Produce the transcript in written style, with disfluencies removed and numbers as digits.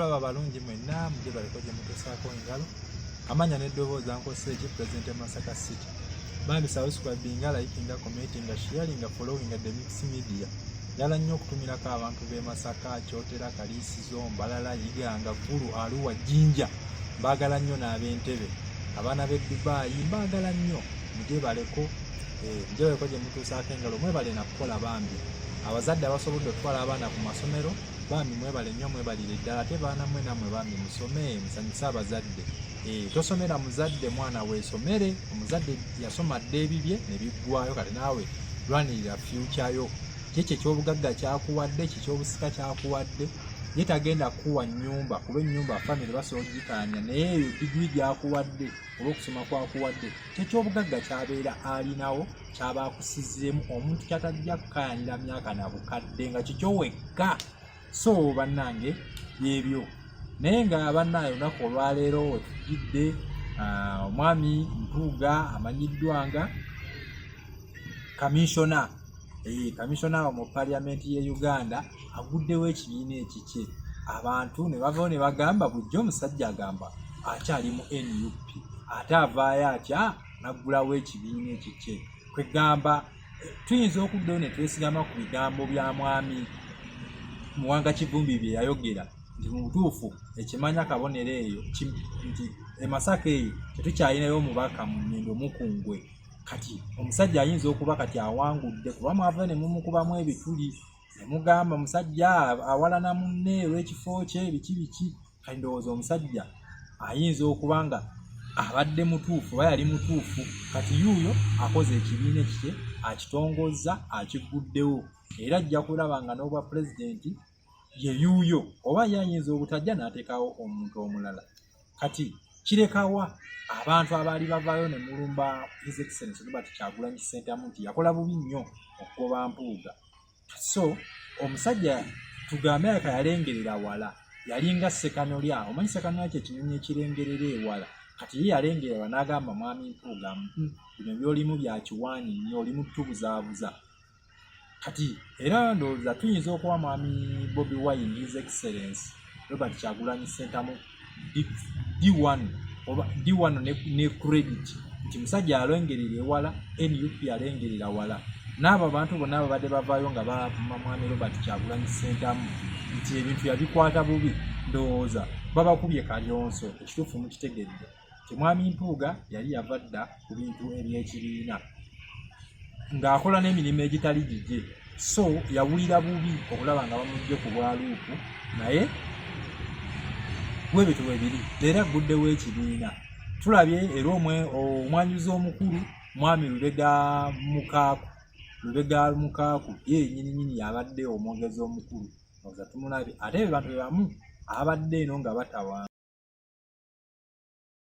tulaba balungi mwenna muje baleko gye mutusaako engalo amanya n'eddoboozi Nkoseeki President e Masaka City. Bambi subscribinga, likinga, commentinga, sharinga, followinga the mix media. Yala nnyo okutumirako abantu b'e Masaka, Kyotera, Kaliisizo, Mbalala, Iganga, Vulu, Arua, Jinja. Mbaagala nnyo n'ab'Entebbe. Abaana b'e Dubai mbaagala nnyo muje baleko muje baleko gye mutusaako engalo mwebale na kukola bambi. Abazadde abasobodde okutwala abaana ku masomero bambi mwebale nnyo mwebalire ddala ate baana mwe nammwe bambi musome musanyuse abazadde. Tosomera muzadde mwana weesomere. Omuzadde yasoma dda ebibye ne biggwayo kati naawe lwanirira future yo. Kyekyo eky'obugagga kyakuwadde kikyobusika kyakuwadde ye tagenda kuwa nnyumba kuba ennyumba family basobola ogikaanya naye eyo digiri gyakuwadde olw'okusoma kwakuwadde kyekyobugagga kyabeera alinawo kyaba akusizzeemu omuntu kyatajja kukayanira myaka na bukadde nga kikyo wekka. So bannange byebyo naye nga bannaayo olunaku olwaleero wetujjidde omwami Mpuuga amanyiddwa nga kamisona kamisona mu paliamenti ye Uganda aguddewo ekibiina ekikye. Abantu ne bavaayo ne bagamba bulijjo omusajja agamba akyali mu NUP ate avaayo atya naggulawo ekibiina ekikye. Kwegamba tuyinza okuddayo ne twesigama ku bigambo bya mwami Muwanga Kivumbi bye yayogera nti mu butuufu ekimanya kabonero eyo nti e Masaka eyo tetukyalinayo omubaka mu Mmengo Mukungwe. Kati omusajja ayinza okuba kati awangudde kuba mwava ne mumukubamu ebituli ne mugamba musajja awalana munne olw'ekifo kye biki kati ndowooza omusajja ayinza okuba nga abadde mutuufu oba yali mutuufu. Kati yuuyo akoze ekibiina ekikye akitongozza akiguddewo era ajja kulaba nga n'obwa pulezidenti ye yuuyo oba yayinza obutajja n'ateekawo omuntu omulala. Kati kirekawa abantu abaali bavaayo ne mulumba His Excellency Robert Kyagulanyi Ssentamu nti yakola bubi nnyo okugoba Mpuuga. So omusajja tugambe yaka yalengerera wala yalinga Ssekanolya. Omanyi Ssekanolya kye kinyonyi ekirengerera ewala. Kati ye yalengerera n'agamba mwami Mpuuga bino by'olimu bya kiwaanyi nnyo oli mutubuzaabuza. Kati era ndowooza tuyinza okuwa mwami Bobi Wine His Excellency Robert Kyagulanyi Ssentamu D1 ne credit nti musajja alengerera ewala NUP alengerera wala. N'abo abantu bonna ababadde bavaayo nga bavuma mwami Robert Kyagulanyi Ssentamu nti ebintu yabikwata bubi ndowooza babakubye kalyonso. Ekituufu mukitegedde nti mwami Mpuuga yali yava dda ku bintu eby'ekibiina ng'akola n'emirimu egitali gigye. So yawulira bubi okulaba nga bamugye ku bwaluupu naye bwebyo bwebiri era aguddewo ekibiina. Tulabye era omwanjuzi omukulu mwami Lubega Mukaaku ye nnyini yabadde omwogezi omukulu oza tumulabye ate bantu bamu abadde eno nga batawa